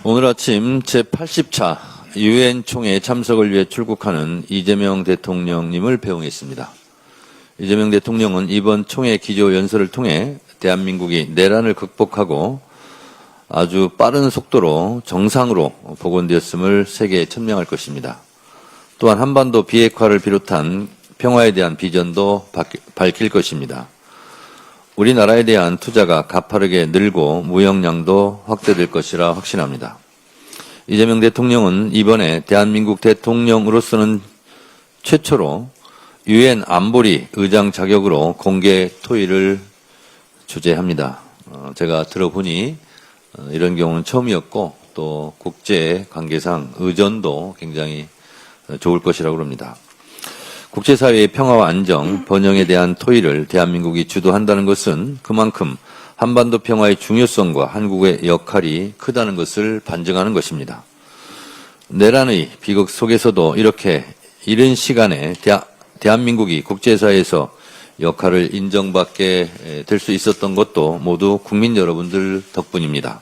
오늘 아침 제80차 유엔 총회 참석을 위해 출국하는 이재명 대통령님을 배웅했습니다. 이재명 대통령은 이번 총회 기조연설을 통해 대한민국이 내란을 극복하고 아주 빠른 속도로 정상으로 복원되었음을 세계에 천명할 것입니다. 또한 한반도 비핵화를 비롯한 평화에 대한 비전도 밝힐 것입니다. 우리나라에 대한 투자가 가파르게 늘고 무역량도 확대될 것이라 확신합니다. 이재명 대통령은 이번에 대한민국 대통령으로서는 최초로 유엔 안보리 의장 자격으로 공개 토의를 주재합니다. 제가 들어보니 이런 경우는 처음이었고 또 국제 관계상 의전도 굉장히 좋을 것이라고 합니다. 국제사회의 평화와 안정, 번영에 대한 토의를 대한민국이 주도한다는 것은 그만큼 한반도 평화의 중요성과 한국의 역할이 크다는 것을 반증하는 것입니다. 내란의 비극 속에서도 이렇게 이른 시간에 대한민국이 국제사회에서 역할을 인정받게 될 수 있었던 것도 모두 국민 여러분들 덕분입니다.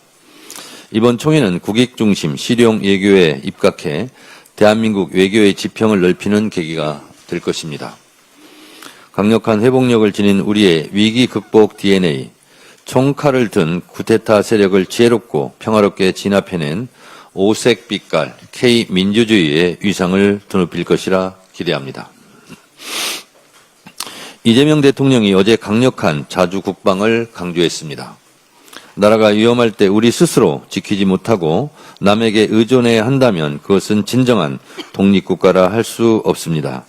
이번 총회는 국익 중심 실용 외교에 입각해 대한민국 외교의 지평을 넓히는 계기가 될 것입니다. 강력한 회복력을 지닌 우리의 위기 극복 DNA, 총칼을 든 쿠데타 세력을 지혜롭고 평화롭게 진압해낸 오색 빛깔 K민주주의의 위상을 드높일 것이라 기대합니다. 이재명 대통령이 어제 강력한 자주 국방을 강조했습니다. 나라가 위험할 때 우리 스스로 지키지 못하고 남에게 의존해야 한다면 그것은 진정한 독립국가라 할 수 없습니다.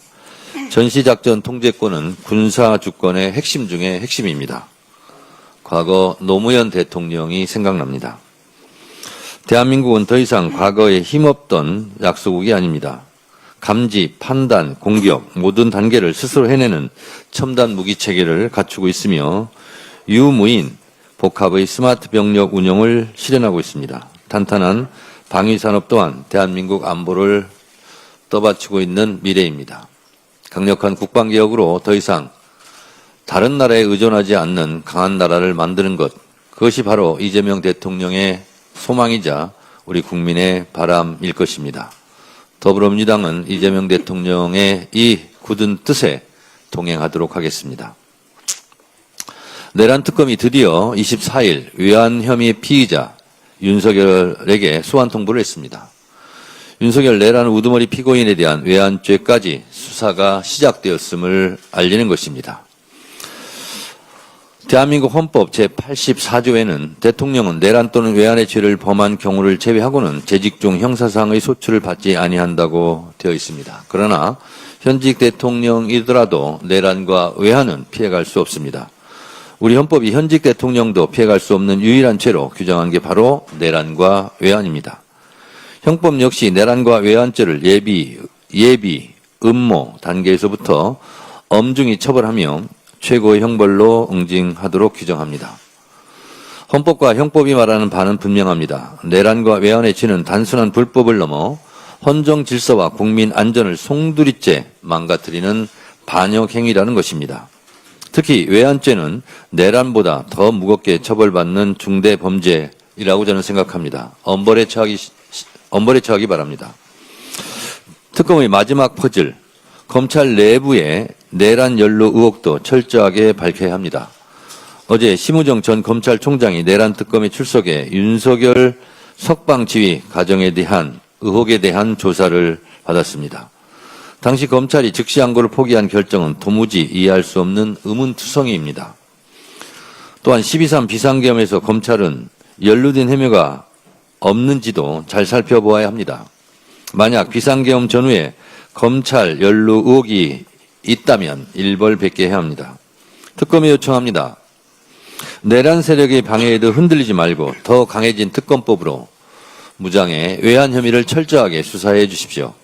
전시작전 통제권은 군사주권의 핵심 중의 핵심입니다. 과거 노무현 대통령이 생각납니다. 대한민국은 더 이상 과거에 힘없던 약소국이 아닙니다. 감지, 판단, 공격 모든 단계를 스스로 해내는 첨단 무기체계를 갖추고 있으며 유무인 복합의 스마트 병력 운용을 실현하고 있습니다. 탄탄한 방위산업 또한 대한민국 안보를 떠받치고 있는 미래입니다. 강력한 국방개혁으로 더 이상 다른 나라에 의존하지 않는 강한 나라를 만드는 것, 그것이 바로 이재명 대통령의 소망이자 우리 국민의 바람일 것입니다. 더불어민주당은 이재명 대통령의 이 굳은 뜻에 동행하도록 하겠습니다. 내란 특검이 드디어 24일 외환 혐의 피의자 윤석열에게 소환 통보를 했습니다. 윤석열 내란 우두머리 피고인에 대한 외환죄까지 수사가 시작되었음을 알리는 것입니다. 대한민국 헌법 제84조에는 대통령은 내란 또는 외환의 죄를 범한 경우를 제외하고는 재직 중 형사상의 소출을 받지 아니한다고 되어 있습니다. 그러나 현직 대통령이더라도 내란과 외환은 피해갈 수 없습니다. 우리 헌법이 현직 대통령도 피해갈 수 없는 유일한 죄로 규정한 게 바로 내란과 외환입니다. 형법 역시 내란과 외환죄를 예비, 음모 단계에서부터 엄중히 처벌하며 최고의 형벌로 응징하도록 규정합니다. 헌법과 형법이 말하는 바는 분명합니다. 내란과 외환의 죄는 단순한 불법을 넘어 헌정 질서와 국민 안전을 송두리째 망가뜨리는 반역 행위라는 것입니다. 특히 외환죄는 내란보다 더 무겁게 처벌받는 중대 범죄이라고 저는 생각합니다. 엄벌에 처하기 바랍니다. 특검의 마지막 퍼즐, 검찰 내부의 내란 연루 의혹도 철저하게 밝혀야 합니다. 어제 심우정 전 검찰총장이 내란 특검에 출석해 윤석열 석방지휘 과정에 대한 의혹에 대한 조사를 받았습니다. 당시 검찰이 즉시항고를 포기한 결정은 도무지 이해할 수 없는 의문투성이입니다. 또한 12.3 비상계엄에서 검찰은 연루된 혐의가 없는지도 잘 살펴보아야 합니다. 만약 비상계엄 전후에 검찰 연루 의혹이 있다면 일벌백계해야 합니다. 특검에 요청합니다. 내란 세력의 방해에도 흔들리지 말고 더 강해진 특검법으로 무장의 외환 혐의를 철저하게 수사해 주십시오.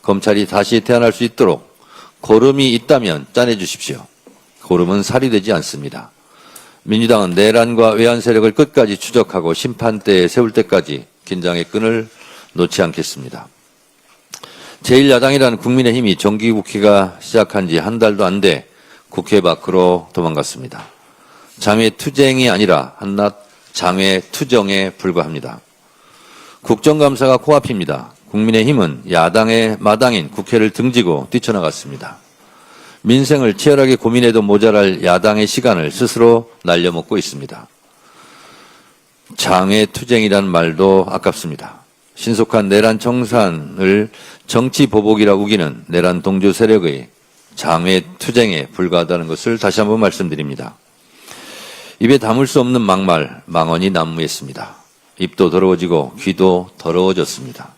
검찰이 다시 태어날 수 있도록 고름이 있다면 짜내 주십시오. 고름은 살이 되지 않습니다. 민주당은 내란과 외환 세력을 끝까지 추적하고 심판대에 세울 때까지 긴장의 끈을 놓지 않겠습니다. 제1야당이라는 국민의힘이 정기국회가 시작한 지 한 달도 안 돼 국회 밖으로 도망갔습니다. 장외투쟁이 아니라 한낱 장외투정에 불과합니다. 국정감사가 코앞입니다. 국민의힘은 야당의 마당인 국회를 등지고 뛰쳐나갔습니다. 민생을 치열하게 고민해도 모자랄 야당의 시간을 스스로 날려먹고 있습니다. 장외투쟁이란 말도 아깝습니다. 신속한 내란 청산을 정치 보복이라 우기는 내란 동조 세력의 장외투쟁에 불과하다는 것을 다시 한번 말씀드립니다. 입에 담을 수 없는 막말, 망언이 난무했습니다. 입도 더러워지고 귀도 더러워졌습니다.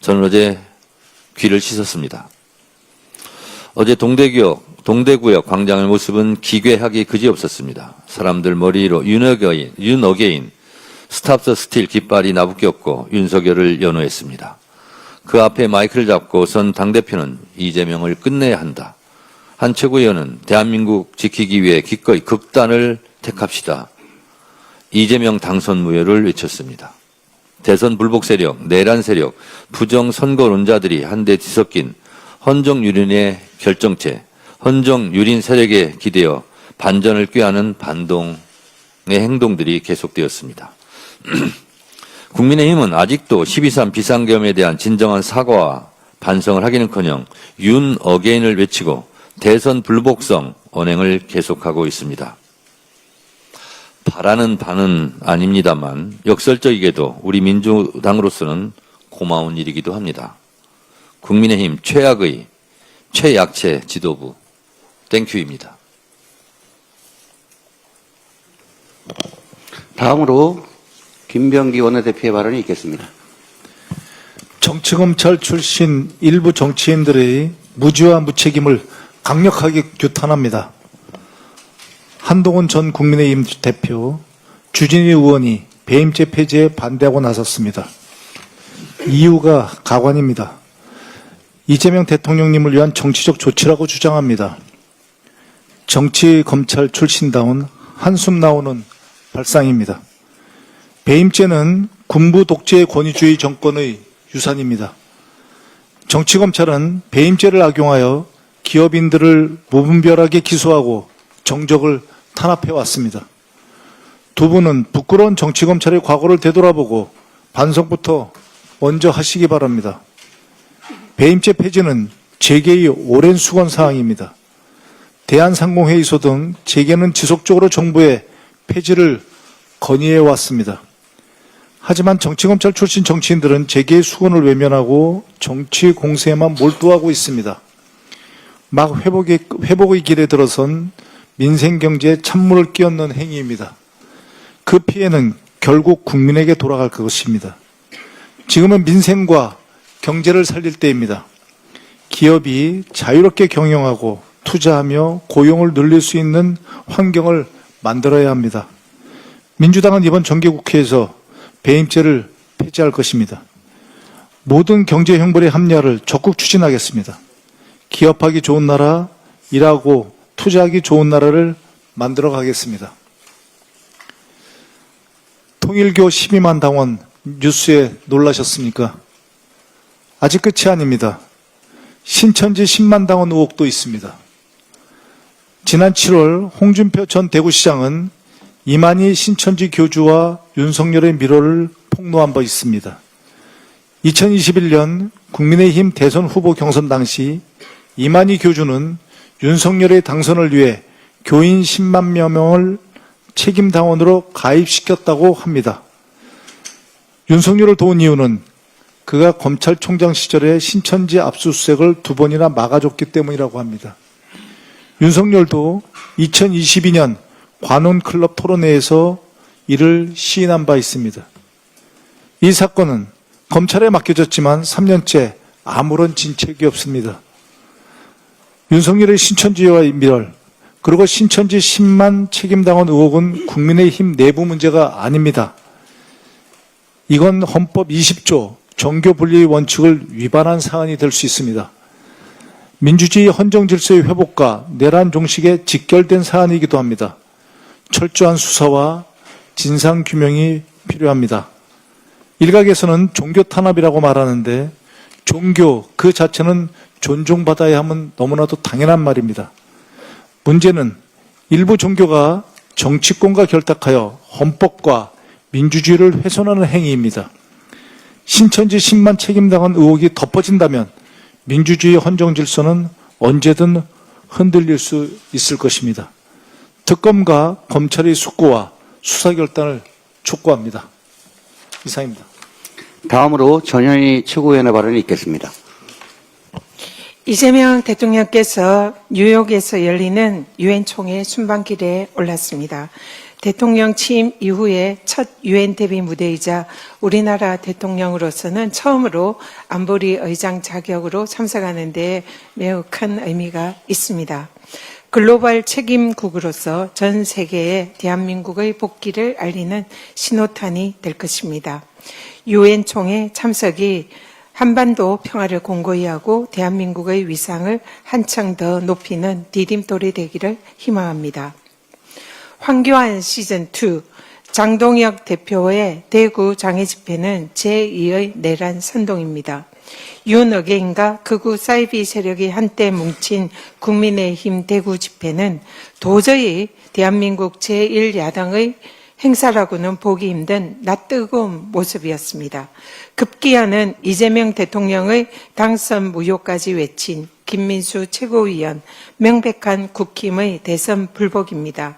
저는 어제 귀를 씻었습니다. 어제 동대구역 광장의 모습은 기괴하기 그지없었습니다. 사람들 머리 위로 윤어게인 스탑 더 스틸 깃발이 나부꼈고 윤석열을 연호했습니다. 그 앞에 마이크를 잡고 선 당대표는 이재명을 끝내야 한다. 한 최고위원은 대한민국 지키기 위해 기꺼이 극단을 택합시다. 이재명 당선 무효를 외쳤습니다. 대선 불복 세력, 내란 세력, 부정 선거론자들이 한데 뒤섞인 헌정유린의 결정체, 헌정유린 세력에 기대어 반전을 꾀하는 반동의 행동들이 계속되었습니다. 국민의힘은 아직도 12.3 비상계엄에 대한 진정한 사과와 반성을 하기는커녕 윤 어게인을 외치고 대선 불복성 언행을 계속하고 있습니다. 바라는 바는 아닙니다만 역설적이게도 우리 민주당으로서는 고마운 일이기도 합니다. 국민의힘 최악의 최약체 지도부 땡큐입니다. 다음으로 김병기 원내대표의 발언이 있겠습니다. 정치검찰 출신 일부 정치인들의 무지와 무책임을 강력하게 규탄합니다. 한동훈 전 국민의힘 대표, 주진희 의원이 배임죄 폐지에 반대하고 나섰습니다. 이유가 가관입니다. 이재명 대통령님을 위한 정치적 조치라고 주장합니다. 정치검찰 출신다운 한숨 나오는 발상입니다. 배임죄는 군부 독재 권위주의 정권의 유산입니다. 정치검찰은 배임죄를 악용하여 기업인들을 무분별하게 기소하고 정적을 탄압해왔습니다. 두 분은 부끄러운 정치검찰의 과거를 되돌아보고 반성부터 먼저 하시기 바랍니다. 배임죄 폐지는 재계의 오랜 수건 사항입니다. 대한상공회의소 등 재계는 지속적으로 정부에 폐지를 건의해왔습니다. 하지만 정치검찰 출신 정치인들은 재계의 수건을 외면하고 정치 공세에만 몰두하고 있습니다. 막 회복의 길에 들어선 민생경제에 찬물을 끼얹는 행위입니다. 그 피해는 결국 국민에게 돌아갈 것입니다. 지금은 민생과 경제를 살릴 때입니다. 기업이 자유롭게 경영하고 투자하며 고용을 늘릴 수 있는 환경을 만들어야 합니다. 민주당은 이번 정기국회에서 배임죄를 폐지할 것입니다. 모든 경제 형벌의 합리화를 적극 추진하겠습니다. 기업하기 좋은 나라, 일하고 투자하기 좋은 나라를 만들어 가겠습니다. 통일교 12만 당원 뉴스에 놀라셨습니까? 아직 끝이 아닙니다. 신천지 10만 당원 의혹도 있습니다. 지난 7월 홍준표 전 대구시장은 이만희 신천지 교주와 윤석열의 미로를 폭로한 바 있습니다. 2021년 국민의힘 대선 후보 경선 당시 이만희 교주는 윤석열의 당선을 위해 교인 10만여 명을 책임당원으로 가입시켰다고 합니다. 윤석열을 도운 이유는 그가 검찰총장 시절에 신천지 압수수색을 2번이나 막아줬기 때문이라고 합니다. 윤석열도 2022년 관훈클럽 토론회에서 이를 시인한 바 있습니다. 이 사건은 검찰에 맡겨졌지만 3년째 아무런 진척이 없습니다. 윤석열의 신천지와의 밀월, 그리고 신천지 10만 책임당원 의혹은 국민의힘 내부 문제가 아닙니다. 이건 헌법 20조 정교분리의 원칙을 위반한 사안이 될 수 있습니다. 민주주의 헌정질서의 회복과 내란 종식에 직결된 사안이기도 합니다. 철저한 수사와 진상규명이 필요합니다. 일각에서는 종교 탄압이라고 말하는데 종교 그 자체는 존중받아야 하면 너무나도 당연한 말입니다. 문제는 일부 종교가 정치권과 결탁하여 헌법과 민주주의를 훼손하는 행위입니다. 신천지 10만 책임당한 의혹이 덮어진다면 민주주의 헌정 질서는 언제든 흔들릴 수 있을 것입니다. 특검과 검찰의 숙고와 수사 결단을 촉구합니다. 이상입니다. 다음으로 전현희 최고위원의 발언이 있겠습니다. 이재명 대통령께서 뉴욕에서 열리는 유엔 총회 순방길에 올랐습니다. 대통령 취임 이후에 첫 유엔 대비 무대이자 우리나라 대통령으로서는 처음으로 안보리 의장 자격으로 참석하는 데 매우 큰 의미가 있습니다. 글로벌 책임국으로서 전 세계에 대한민국의 복귀를 알리는 신호탄이 될 것입니다. 유엔 총회 참석이 한반도 평화를 공고히 하고 대한민국의 위상을 한층 더 높이는 디딤돌이 되기를 희망합니다. 황교안 시즌2 장동혁 대표의 대구 장애 집회는 제2의 내란 선동입니다. 윤어게인과 극우 사이비 세력이 한때 뭉친 국민의힘 대구 집회는 도저히 대한민국 제1야당의 행사라고는 보기 힘든 낯뜨거운 모습이었습니다. 급기야는 이재명 대통령의 당선 무효까지 외친 김민수 최고위원 명백한 국힘의 대선 불복입니다.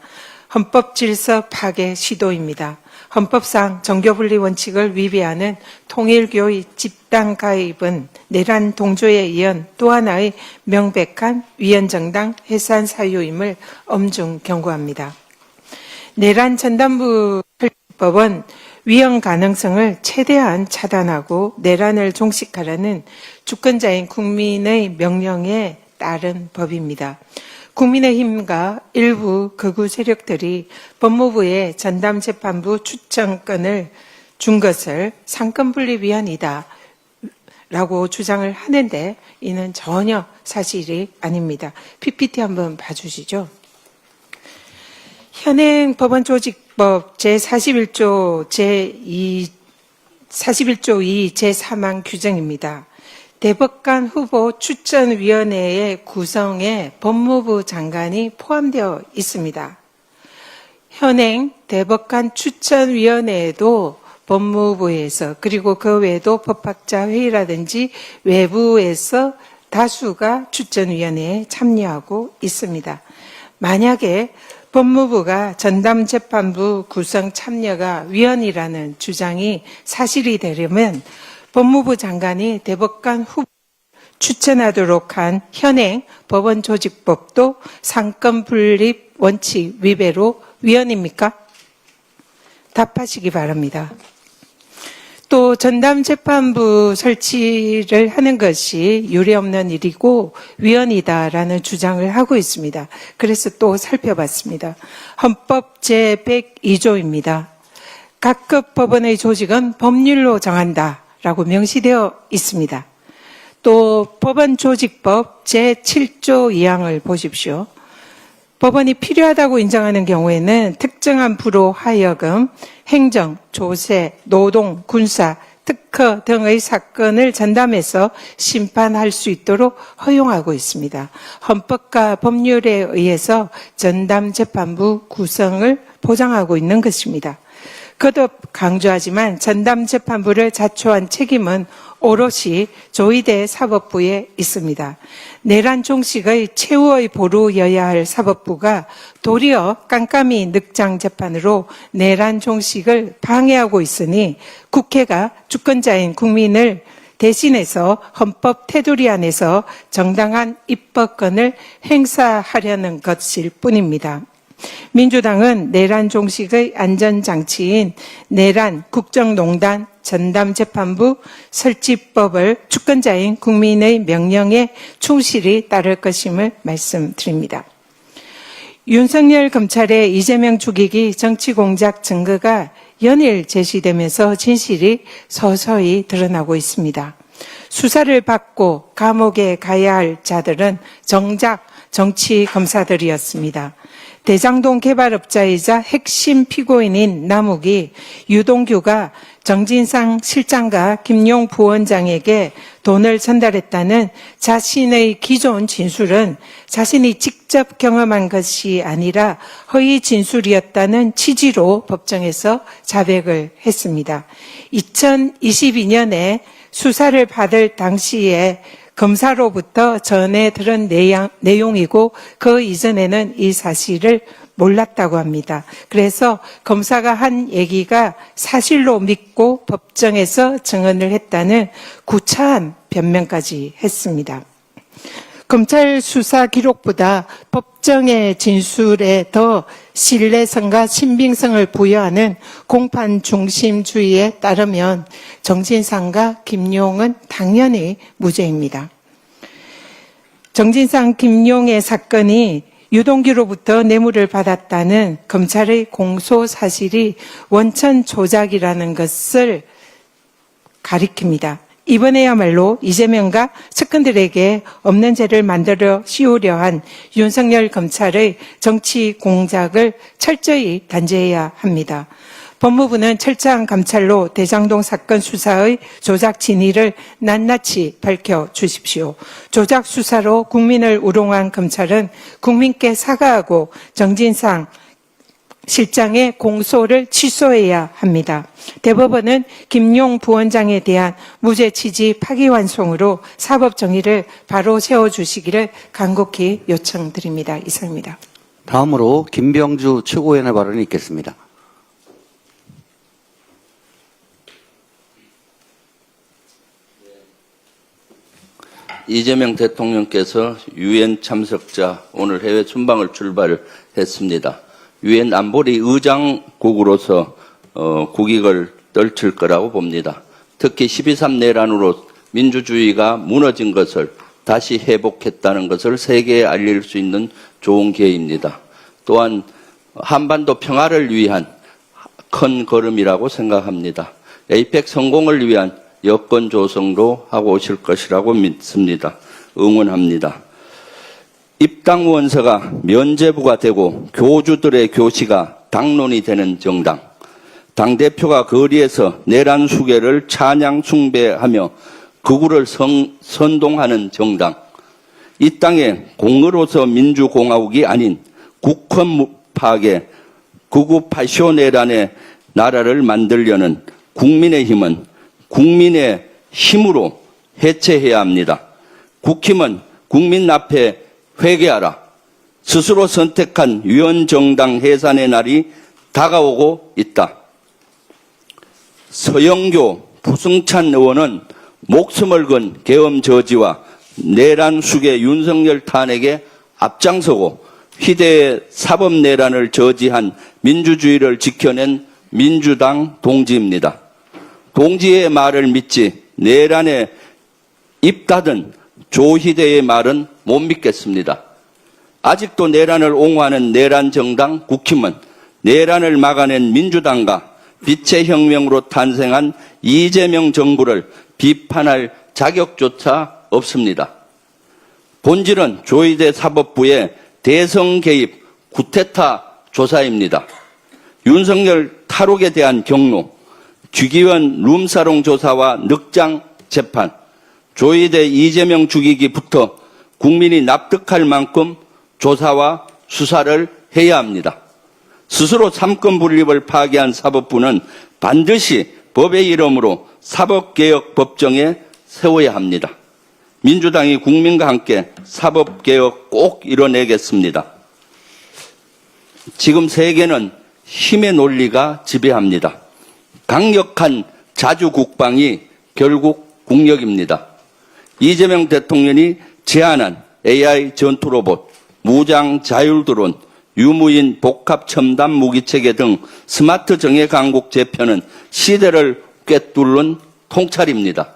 헌법 질서 파괴 시도입니다. 헌법상 정교분리 원칙을 위배하는 통일교의 집단 가입은 내란 동조에 이은 또 하나의 명백한 위헌정당 해산 사유임을 엄중 경고합니다. 내란 전담부 설치법은 위헌 가능성을 최대한 차단하고 내란을 종식하라는 주권자인 국민의 명령에 따른 법입니다. 국민의힘과 일부 극우 세력들이 법무부에 전담재판부 추천권을 준 것을 상권분립 위헌이다 라고 주장을 하는데 이는 전혀 사실이 아닙니다. PPT 한번 봐주시죠. 현행 법원조직법 제41조 2 제3항 규정입니다. 대법관 후보 추천위원회의 구성에 법무부 장관이 포함되어 있습니다. 현행 대법관 추천위원회에도 법무부에서 그리고 그 외에도 법학자 회의라든지 외부에서 다수가 추천위원회에 참여하고 있습니다. 만약에 법무부가 전담재판부 구성 참여가 위헌이라는 주장이 사실이 되려면 법무부 장관이 대법관 후보 추천하도록 한 현행 법원조직법도 상권분립 원칙 위배로 위헌입니까? 답하시기 바랍니다. 또 전담재판부 설치를 하는 것이 유례없는 일이고 위헌이다라는 주장을 하고 있습니다. 그래서 또 살펴봤습니다. 헌법 제102조입니다. 각급 법원의 조직은 법률로 정한다라고 명시되어 있습니다. 또 법원조직법 제7조 2항을 보십시오. 법원이 필요하다고 인정하는 경우에는 특정한 부로 하여금 행정, 조세, 노동, 군사, 특허 등의 사건을 전담해서 심판할 수 있도록 허용하고 있습니다. 헌법과 법률에 의해서 전담재판부 구성을 보장하고 있는 것입니다. 거듭 강조하지만 전담재판부를 자초한 책임은 오롯이 조의대 사법부에 있습니다. 내란 종식의 최후의 보루여야 할 사법부가 도리어 깜깜이 늑장 재판으로 내란 종식을 방해하고 있으니 국회가 주권자인 국민을 대신해서 헌법 테두리 안에서 정당한 입법권을 행사하려는 것일 뿐입니다. 민주당은 내란 종식의 안전장치인 내란 국정농단 전담재판부 설치법을 주권자인 국민의 명령에 충실히 따를 것임을 말씀드립니다. 윤석열 검찰의 이재명 죽이기 정치공작 증거가 연일 제시되면서 진실이 서서히 드러나고 있습니다. 수사를 받고 감옥에 가야 할 자들은 정작 정치검사들이었습니다. 대장동 개발업자이자 핵심 피고인인 남욱이 유동규가 정진상 실장과 김용 부원장에게 돈을 전달했다는 자신의 기존 진술은 자신이 직접 경험한 것이 아니라 허위 진술이었다는 취지로 법정에서 자백을 했습니다. 2022년에 수사를 받을 당시에 검사로부터 전해 들은 내용이고 그 이전에는 이 사실을 몰랐다고 합니다. 그래서 검사가 한 얘기가 사실로 믿고 법정에서 증언을 했다는 구차한 변명까지 했습니다. 검찰 수사 기록보다 법정의 진술에 더 신뢰성과 신빙성을 부여하는 공판 중심주의에 따르면 정진상과 김용은 당연히 무죄입니다. 정진상, 김용의 사건이 유동규로부터 뇌물을 받았다는 검찰의 공소 사실이 원천 조작이라는 것을 가리킵니다. 이번에야말로 이재명과 측근들에게 없는 죄를 만들어 씌우려 한 윤석열 검찰의 정치 공작을 철저히 단죄해야 합니다. 법무부는 철저한 감찰로 대장동 사건 수사의 조작 진위를 낱낱이 밝혀주십시오. 조작 수사로 국민을 우롱한 검찰은 국민께 사과하고 정진상 실장의 공소를 취소해야 합니다. 대법원은 김용 부원장에 대한 무죄 취지 파기환송으로 사법 정의를 바로 세워주시기를 간곡히 요청드립니다. 이상입니다. 다음으로 김병주 최고위원의 발언이 있겠습니다. 이재명 대통령께서 유엔 참석자 오늘 해외 순방을 출발했습니다. 유엔 안보리 의장국으로서 국익을 떨칠 거라고 봅니다. 특히 12.3 내란으로 민주주의가 무너진 것을 다시 회복했다는 것을 세계에 알릴 수 있는 좋은 기회입니다. 또한 한반도 평화를 위한 큰 걸음이라고 생각합니다. 에이펙 성공을 위한 여건 조성도 하고 오실 것이라고 믿습니다. 응원합니다. 입당 원서가 면죄부가 되고 교주들의 교시가 당론이 되는 정당, 당대표가 거리에서 내란 수계를 찬양 숭배하며 극우를 선동하는 정당, 이 땅에 공의로서 민주공화국이 아닌 국헌 파괴, 극우 파쇼 내란의 나라를 만들려는 국민의힘은 국민의 힘으로 해체해야 합니다. 국힘은 국민 앞에 회개하라. 스스로 선택한 위원정당 해산의 날이 다가오고 있다. 서영교, 부승찬 의원은 목숨을 건 계엄 저지와 내란 수계 윤석열 탄핵에 앞장서고 희대의 사법 내란을 저지한 민주주의를 지켜낸 민주당 동지입니다. 동지의 말을 믿지 내란에 입 닫은 조희대의 말은 못 믿겠습니다. 아직도 내란을 옹호하는 내란 정당 국힘은 내란을 막아낸 민주당과 빛의 혁명으로 탄생한 이재명 정부를 비판할 자격조차 없습니다. 본질은 조희대 사법부의 대성 개입 구테타 조사입니다. 윤석열 탈옥에 대한 경로, 주기원 룸사롱 조사와 늑장 재판, 조희대 이재명 죽이기부터 국민이 납득할 만큼 조사와 수사를 해야 합니다. 스스로 삼권 분립을 파괴한 사법부는 반드시 법의 이름으로 사법개혁 법정에 세워야 합니다. 민주당이 국민과 함께 사법개혁 꼭 이뤄내겠습니다. 지금 세계는 힘의 논리가 지배합니다. 강력한 자주국방이 결국 국력입니다. 이재명 대통령이 제안한 AI 전투로봇, 무장 자율드론, 유무인 복합 첨단 무기체계 등 스마트 정예 강국 재편은 시대를 꿰뚫는 통찰입니다.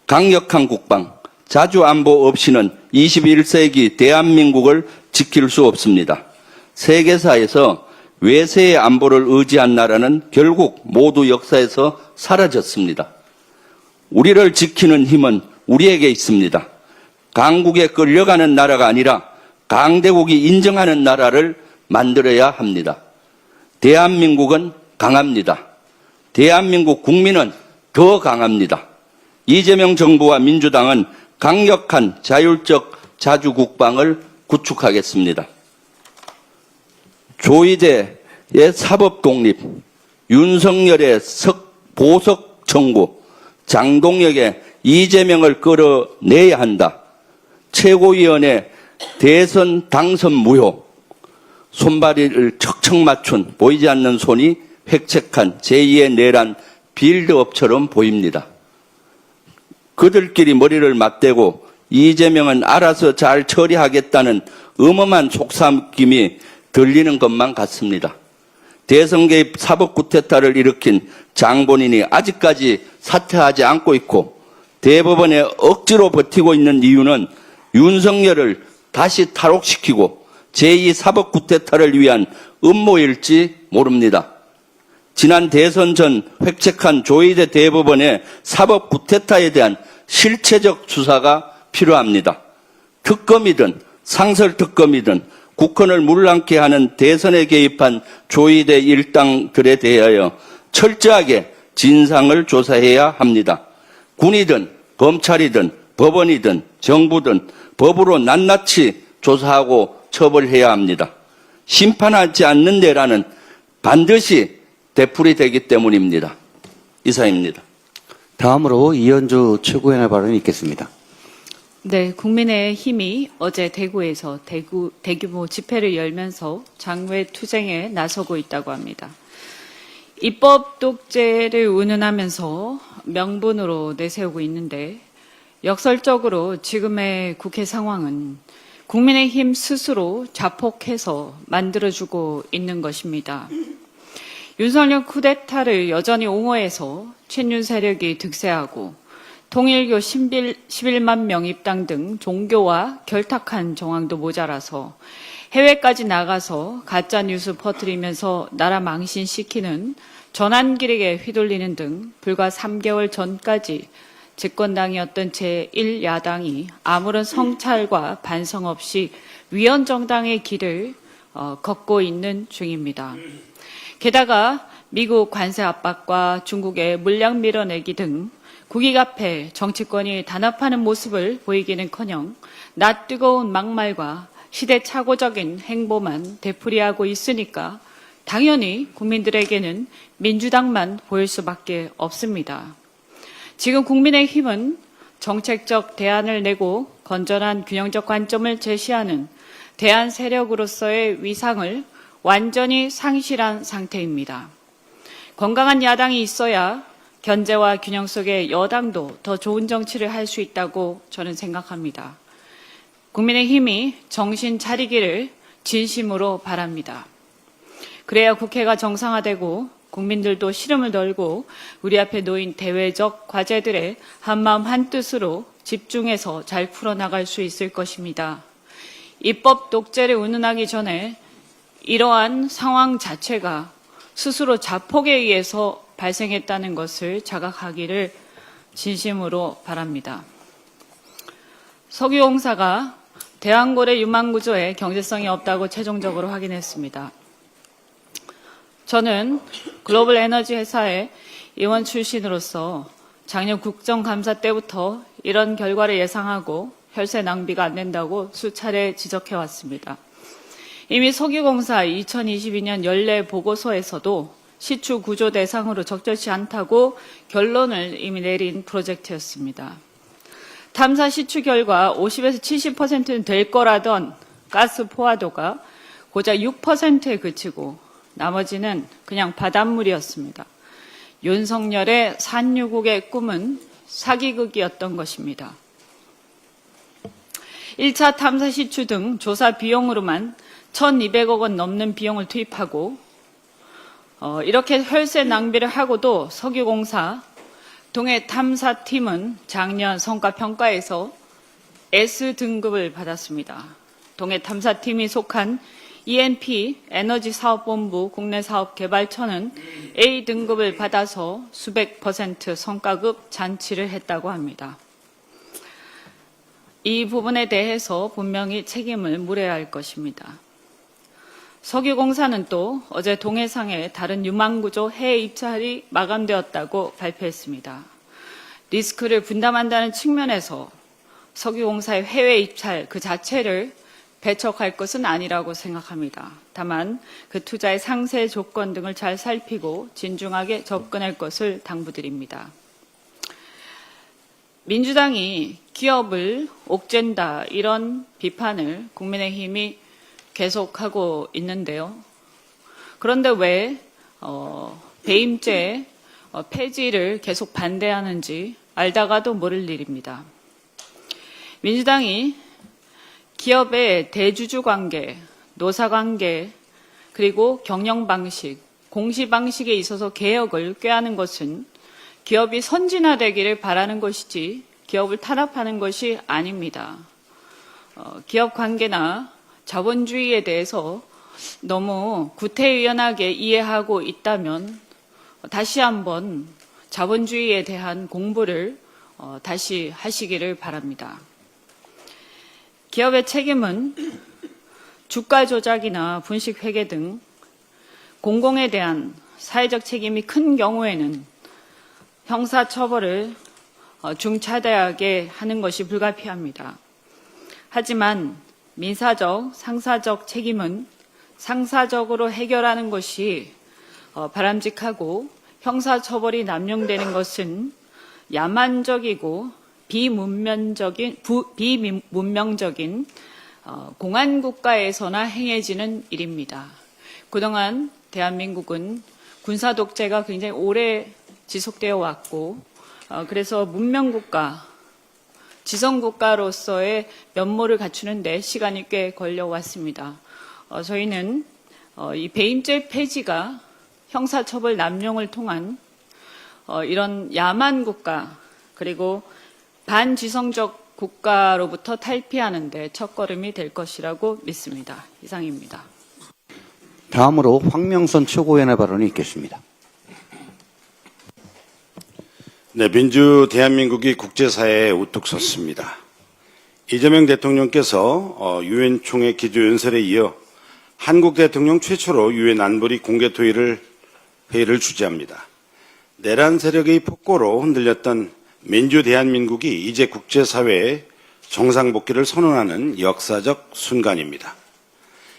강력한 국방, 자주 안보 없이는 21세기 대한민국을 지킬 수 없습니다. 세계사에서 외세의 안보를 의지한 나라는 결국 모두 역사에서 사라졌습니다. 우리를 지키는 힘은 우리에게 있습니다. 강국에 끌려가는 나라가 아니라 강대국이 인정하는 나라를 만들어야 합니다. 대한민국은 강합니다. 대한민국 국민은 더 강합니다. 이재명 정부와 민주당은 강력한 자율적 자주국방을 구축하겠습니다. 조이대의 사법 독립, 윤석열의 보석 청구, 장동혁의 이재명을 끌어내야 한다. 최고위원회 대선 당선 무효, 손발을 척척 맞춘 보이지 않는 손이 획책한 제2의 내란 빌드업처럼 보입니다. 그들끼리 머리를 맞대고 이재명은 알아서 잘 처리하겠다는 음험한 속삭임이 들리는 것만 같습니다. 대선 개입 사법 구태타를 일으킨 장본인이 아직까지 사퇴하지 않고 있고 대법원에 억지로 버티고 있는 이유는 윤석열을 다시 탈옥시키고 제2 사법 구태타를 위한 음모일지 모릅니다. 지난 대선 전 획책한 조이대 대법원의 사법 구태타에 대한 실체적 수사가 필요합니다. 특검이든 상설특검이든 국헌을 물랑케 하는 대선에 개입한 조이대 일당들에 대하여 철저하게 진상을 조사해야 합니다. 군이든 검찰이든 법원이든 정부든 법으로 낱낱이 조사하고 처벌해야 합니다. 심판하지 않는 내란은 반드시 되풀이되기 때문입니다. 이상입니다. 다음으로 이현주 최고위원의 발언이 있겠습니다. 네, 국민의힘이 어제 대구에서 대규모 집회를 열면서 장외 투쟁에 나서고 있다고 합니다. 입법 독재를 운운하면서 명분으로 내세우고 있는데 역설적으로 지금의 국회 상황은 국민의힘 스스로 자폭해서 만들어주고 있는 것입니다. 윤석열 쿠데타를 여전히 옹호해서 친윤 세력이 득세하고 통일교 11만 명 입당 등 종교와 결탁한 정황도 모자라서 해외까지 나가서 가짜뉴스 퍼뜨리면서 나라 망신시키는 전환기력에 휘둘리는 등 불과 3개월 전까지 집권당이었던 제1야당이 아무런 성찰과 반성 없이 위헌정당의 길을 걷고 있는 중입니다. 게다가 미국 관세 압박과 중국의 물량 밀어내기 등 국익 앞에 정치권이 단합하는 모습을 보이기는커녕 낯뜨거운 막말과 시대착오적인 행보만 되풀이하고 있으니까 당연히 국민들에게는 민주당만 보일 수밖에 없습니다. 지금 국민의힘은 정책적 대안을 내고 건전한 균형적 관점을 제시하는 대안 세력으로서의 위상을 완전히 상실한 상태입니다. 건강한 야당이 있어야 견제와 균형 속의 여당도 더 좋은 정치를 할 수 있다고 저는 생각합니다. 국민의힘이 정신 차리기를 진심으로 바랍니다. 그래야 국회가 정상화되고 국민들도 시름을 덜고 우리 앞에 놓인 대외적 과제들에 한마음 한뜻으로 집중해서 잘 풀어나갈 수 있을 것입니다. 입법 독재를 운운하기 전에 이러한 상황 자체가 스스로 자폭에 의해서 발생했다는 것을 자각하기를 진심으로 바랍니다. 석유공사가 대왕고래 유망구조에 경제성이 없다고 최종적으로 확인했습니다. 저는 글로벌 에너지 회사의 임원 출신으로서 작년 국정감사 때부터 이런 결과를 예상하고 혈세 낭비가 안 된다고 수차례 지적해왔습니다. 이미 석유공사 2022년 연례 보고서에서도 시추 구조 대상으로 적절치 않다고 결론을 이미 내린 프로젝트였습니다. 탐사 시추 결과 50에서 70%는 될 거라던 가스 포화도가 고작 6%에 그치고 나머지는 그냥 바닷물이었습니다. 윤석열의 산유국의 꿈은 사기극이었던 것입니다. 1차 탐사 시추 등 조사 비용으로만 1,200억 원 넘는 비용을 투입하고 이렇게 혈세 낭비를 하고도 석유공사 동해 탐사팀은 작년 성과평가에서 S등급을 받았습니다. 동해 탐사팀이 속한 ENP 에너지사업본부 국내사업개발처는 A등급을 받아서 수백 % 성과급 잔치를 했다고 합니다. 이 부분에 대해서 분명히 책임을 물어야 할 것입니다. 석유공사는 또 어제 동해상의 다른 유망구조 해외 입찰이 마감되었다고 발표했습니다. 리스크를 분담한다는 측면에서 석유공사의 해외 입찰 그 자체를 배척할 것은 아니라고 생각합니다. 다만 그 투자의 상세 조건 등을 잘 살피고 진중하게 접근할 것을 당부드립니다. 민주당이 기업을 옥죄다 이런 비판을 국민의힘이 계속하고 있는데요. 그런데 왜 배임죄 폐지를 계속 반대하는지 알다가도 모를 일입니다. 민주당이 기업의 대주주 관계, 노사 관계, 그리고 경영 방식, 공시 방식에 있어서 개혁을 꾀하는 것은 기업이 선진화되기를 바라는 것이지 기업을 탄압하는 것이 아닙니다. 기업 관계나 자본주의에 대해서 너무 구태의연하게 이해하고 있다면 다시 한번 자본주의에 대한 공부를 다시 하시기를 바랍니다. 기업의 책임은 주가 조작이나 분식 회계 등 공공에 대한 사회적 책임이 큰 경우에는 형사처벌을 중차대하게 하는 것이 불가피합니다. 하지만 민사적, 상사적 책임은 상사적으로 해결하는 것이 바람직하고 형사처벌이 남용되는 것은 야만적이고 비문명적인 공안국가에서나 행해지는 일입니다. 그동안 대한민국은 군사독재가 굉장히 오래 지속되어 왔고 그래서 문명국가, 지성국가로서의 면모를 갖추는 데 시간이 꽤 걸려왔습니다. 저희는 이 배임죄 폐지가 형사처벌 남용을 통한 이런 야만 국가 그리고 반지성적 국가로부터 탈피하는 데 첫걸음이 될 것이라고 믿습니다. 이상입니다. 다음으로 황명선 최고위원의 발언이 있겠습니다. 네, 민주 대한민국이 국제사회에 우뚝 섰습니다. 이재명 대통령께서 유엔 총회 기조연설에 이어 한국 대통령 최초로 유엔 안보리 공개 회의를 주재합니다. 내란 세력의 폭거로 흔들렸던 민주 대한민국이 이제 국제사회에 정상복귀를 선언하는 역사적 순간입니다.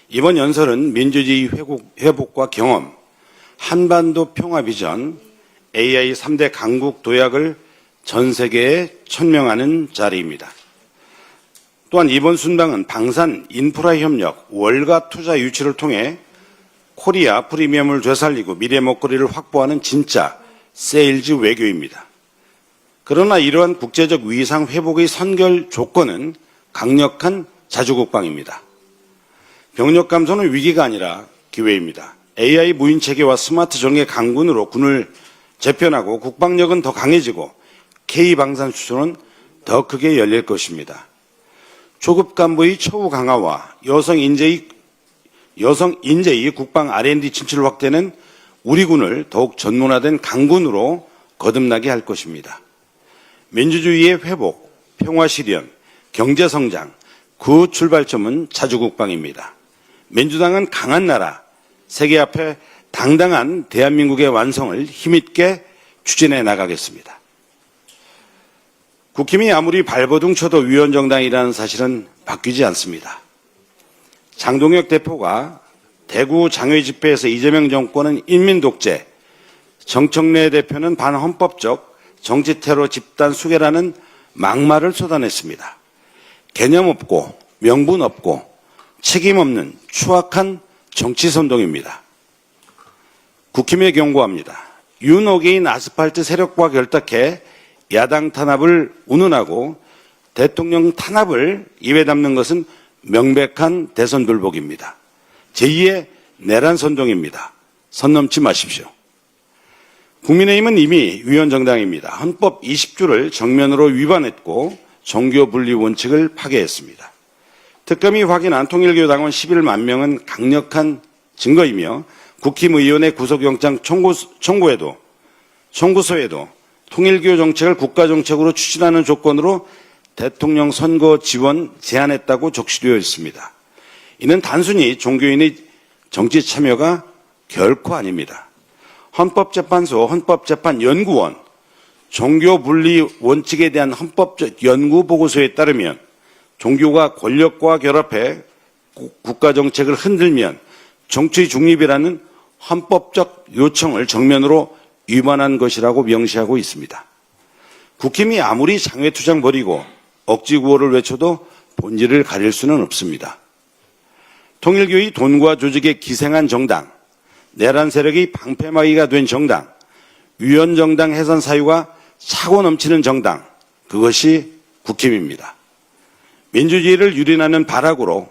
이번 연설은 민주주의 회복과 경험, 한반도 평화 비전, AI 3대 강국 도약을 전 세계에 천명하는 자리입니다. 또한 이번 순방은 방산 인프라 협력, 월가 투자 유치를 통해 코리아 프리미엄을 되살리고 미래 먹거리를 확보하는 진짜 세일즈 외교입니다. 그러나 이러한 국제적 위상 회복의 선결 조건은 강력한 자주국방입니다. 병력 감소는 위기가 아니라 기회입니다. AI 무인 체계와 스마트 전개 강군으로 군을 재편하고 국방력은 더 강해지고 K방산 수준은 더 크게 열릴 것입니다. 초급 간부의 처우 강화와 여성 인재의 국방 R&D 진출 확대는 우리 군을 더욱 전문화된 강군으로 거듭나게 할 것입니다. 민주주의의 회복, 평화 실현, 경제 성장, 그 출발점은 자주국방입니다. 민주당은 강한 나라, 세계 앞에 당당한 대한민국의 완성을 힘있게 추진해 나가겠습니다. 국힘이 아무리 발버둥 쳐도 위원정당이라는 사실은 바뀌지 않습니다. 장동혁 대표가 대구 장외 집회에서 이재명 정권은 인민독재, 정청래 대표는 반헌법적 정치테러 집단 수괴라는 막말을 쏟아냈습니다. 개념 없고 명분 없고 책임 없는 추악한 정치선동입니다. 국힘에 경고합니다. 윤어게인 아스팔트 세력과 결탁해 야당 탄압을 운운하고 대통령 탄압을 입에 담는 것은 명백한 대선 불복입니다. 제2의 내란 선동입니다. 선 넘지 마십시오. 국민의힘은 이미 위원정당입니다. 헌법 20조를 정면으로 위반했고 종교 분리 원칙을 파괴했습니다. 특검이 확인한 통일교당원 11만 명은 강력한 증거이며 국힘의원의 구속영장 청구서에도 통일교 정책을 국가정책으로 추진하는 조건으로 대통령 선거 지원 제한했다고 적시되어 있습니다. 이는 단순히 종교인의 정치 참여가 결코 아닙니다. 헌법재판소, 헌법재판연구원, 종교분리 원칙에 대한 헌법적 연구보고서에 따르면 종교가 권력과 결합해 국가정책을 흔들면 정치 중립이라는 헌법적 요청을 정면으로 위반한 것이라고 명시하고 있습니다. 국힘이 아무리 장외투쟁 벌이고 억지구호를 외쳐도 본질을 가릴 수는 없습니다. 통일교의 돈과 조직에 기생한 정당, 내란 세력이 방패막이가 된 정당, 위원정당 해산 사유가 차고 넘치는 정당, 그것이 국힘입니다. 민주주의를 유린하는 발악으로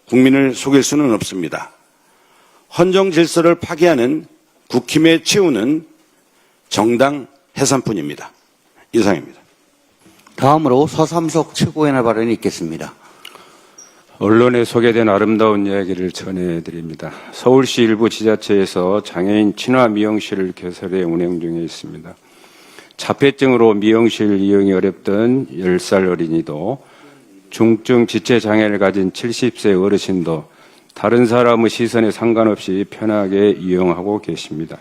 국민을 속일 수는 없습니다. 헌정 질서를 파괴하는 국힘의 최후는 정당 해산뿐입니다. 이상입니다. 다음으로 서삼석 최고위원의 발언이 있겠습니다. 언론에 소개된 아름다운 이야기를 전해드립니다. 서울시 일부 지자체에서 장애인 친화 미용실을 개설해 운영 중에 있습니다. 자폐증으로 미용실 이용이 어렵던 10살 어린이도 중증 지체 장애를 가진 70세 어르신도 다른 사람의 시선에 상관없이 편하게 이용하고 계십니다.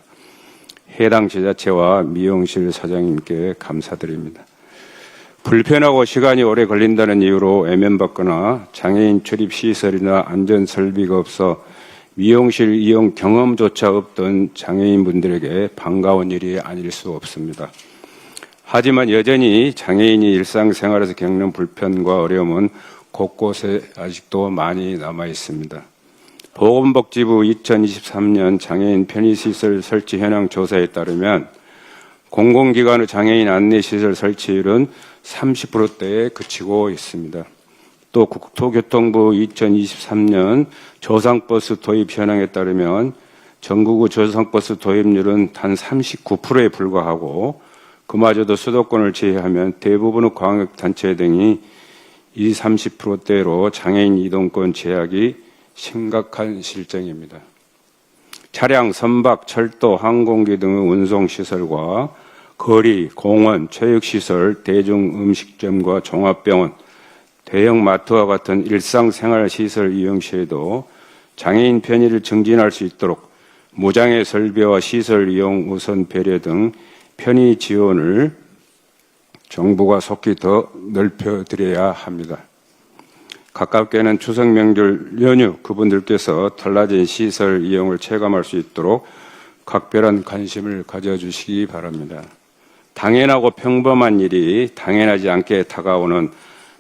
해당 지자체와 미용실 사장님께 감사드립니다. 불편하고 시간이 오래 걸린다는 이유로 외면받거나 장애인 출입 시설이나 안전 설비가 없어 미용실 이용 경험조차 없던 장애인분들에게 반가운 일이 아닐 수 없습니다. 하지만 여전히 장애인이 일상생활에서 겪는 불편과 어려움은 곳곳에 아직도 많이 남아 있습니다. 보건복지부 2023년 장애인 편의시설 설치 현황 조사에 따르면 공공기관의 장애인 안내시설 설치율은 30%대에 그치고 있습니다. 또 국토교통부 2023년 조상버스 도입 현황에 따르면 전국의 조상버스 도입률은 단 39%에 불과하고 그마저도 수도권을 제외하면 대부분의 광역단체 등이 20, 30%대로 장애인 이동권 제약이 심각한 실정입니다. 차량, 선박, 철도, 항공기 등의 운송시설과 거리, 공원, 체육시설, 대중음식점과 종합병원, 대형마트와 같은 일상생활시설 이용 시에도 장애인 편의를 증진할 수 있도록 무장애 설비와 시설 이용 우선 배려 등 편의 지원을 정부가 속히 더 넓혀드려야 합니다. 가깝게는 추석 명절 연휴 그분들께서 달라진 시설 이용을 체감할 수 있도록 각별한 관심을 가져주시기 바랍니다. 당연하고 평범한 일이 당연하지 않게 다가오는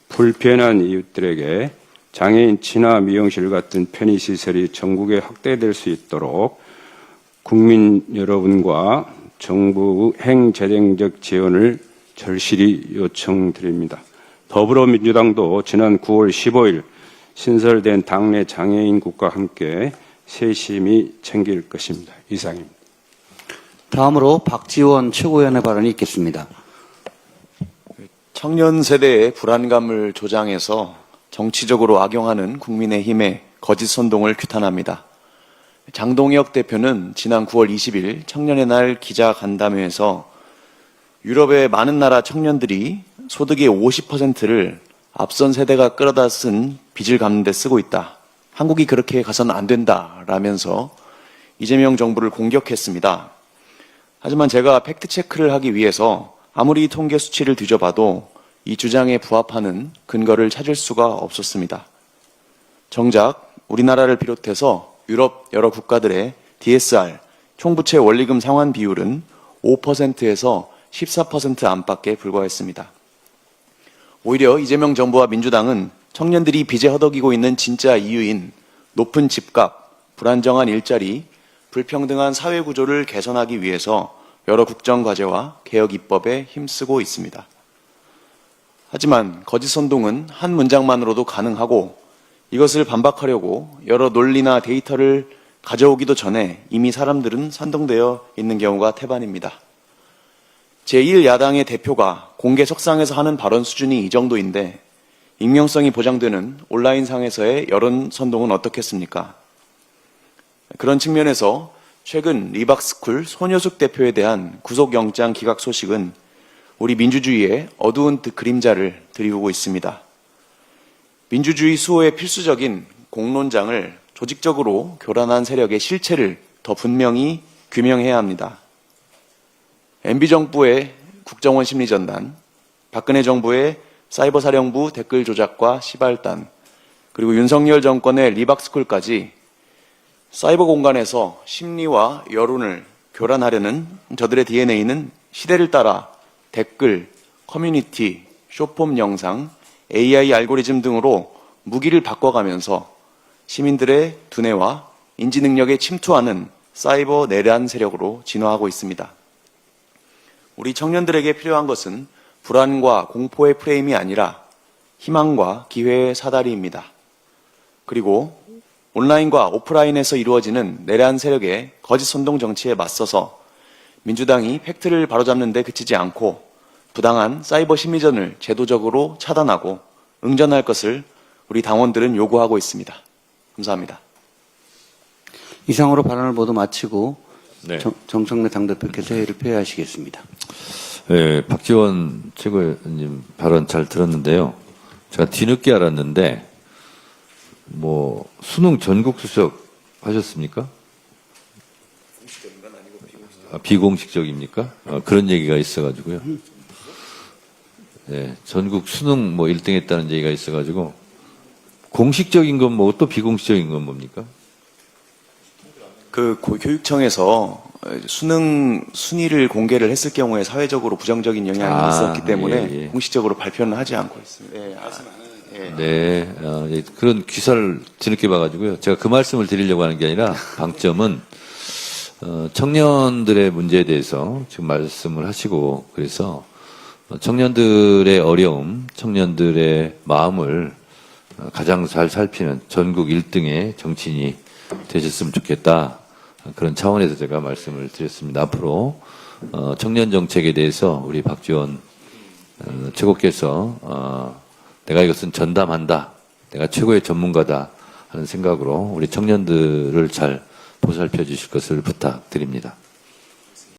불편한 이웃들에게 장애인 친화 미용실 같은 편의시설이 전국에 확대될 수 있도록 국민 여러분과 정부 행재정적 지원을 절실히 요청드립니다. 더불어민주당도 지난 9월 15일 신설된 당내 장애인국과 함께 세심히 챙길 것입니다. 이상입니다. 다음으로 박지원 최고위원의 발언이 있겠습니다. 청년 세대의 불안감을 조장해서 정치적으로 악용하는 국민의힘의 거짓 선동을 규탄합니다. 장동혁 대표는 지난 9월 20일 청년의 날 기자간담회에서 유럽의 많은 나라 청년들이 소득의 50%를 앞선 세대가 끌어다 쓴 빚을 갚는 데 쓰고 있다. 한국이 그렇게 가서는 안 된다라면서 이재명 정부를 공격했습니다. 하지만 제가 팩트체크를 하기 위해서 아무리 통계 수치를 뒤져봐도 이 주장에 부합하는 근거를 찾을 수가 없었습니다. 정작 우리나라를 비롯해서 유럽 여러 국가들의 DSR, 총부채 원리금 상환 비율은 5%에서 14% 안팎에 불과했습니다. 오히려 이재명 정부와 민주당은 청년들이 빚에 허덕이고 있는 진짜 이유인 높은 집값, 불안정한 일자리, 불평등한 사회구조를 개선하기 위해서 여러 국정과제와 개혁 입법에 힘쓰고 있습니다. 하지만 거짓 선동은 한 문장만으로도 가능하고 이것을 반박하려고 여러 논리나 데이터를 가져오기도 전에 이미 사람들은 선동되어 있는 경우가 태반입니다. 제1야당의 대표가 공개 석상에서 하는 발언 수준이 이 정도인데 익명성이 보장되는 온라인상에서의 여론 선동은 어떻겠습니까? 그런 측면에서 최근 리박스쿨 손효숙 대표에 대한 구속영장 기각 소식은 우리 민주주의의 어두운 그림자를 드리우고 있습니다. 민주주의 수호의 필수적인 공론장을 조직적으로 교란한 세력의 실체를 더 분명히 규명해야 합니다. MB 정부의 국정원 심리전단, 박근혜 정부의 사이버사령부 댓글 조작과 시발단, 그리고 윤석열 정권의 리박스쿨까지 사이버 공간에서 심리와 여론을 교란하려는 저들의 DNA는 시대를 따라 댓글, 커뮤니티, 숏폼 영상, AI 알고리즘 등으로 무기를 바꿔가면서 시민들의 두뇌와 인지 능력에 침투하는 사이버 내란 세력으로 진화하고 있습니다. 우리 청년들에게 필요한 것은 불안과 공포의 프레임이 아니라 희망과 기회의 사다리입니다. 그리고 온라인과 오프라인에서 이루어지는 내란 세력의 거짓 선동 정치에 맞서서 민주당이 팩트를 바로잡는 데 그치지 않고 부당한 사이버 심리전을 제도적으로 차단하고 응전할 것을 우리 당원들은 요구하고 있습니다. 감사합니다. 이상으로 발언을 모두 마치고 네. 정청래 당대표께서 회의를 폐회하시겠습니다. 네, 박지원 최고위원님 발언 잘 들었는데요. 제가 뒤늦게 알았는데 뭐 수능 전국 수석 하셨습니까? 비공식적입니까? 그런 얘기가 있어가지고요. 네, 전국 수능 뭐 1등 했다는 얘기가 있어가지고 공식적인 건 뭐고 또 비공식적인 건 뭡니까? 그 교육청에서 수능 순위를 공개를 했을 경우에 사회적으로 부정적인 영향이 있었기 때문에 예, 예. 공식적으로 발표는 하지 않고 있습니다. 네, 예, 그런 기사를 뒤늦게 봐가지고요. 제가 그 말씀을 드리려고 하는 게 아니라 방점은 청년들의 문제에 대해서 지금 말씀을 하시고 그래서 청년들의 어려움, 청년들의 마음을 가장 잘 살피는 전국 1등의 정치인이 되셨으면 좋겠다. 그런 차원에서 제가 말씀을 드렸습니다. 앞으로 청년 정책에 대해서 우리 박지원 최고께서 내가 이것은 전담한다. 내가 최고의 전문가다 하는 생각으로 우리 청년들을 잘 보살펴 주실 것을 부탁드립니다.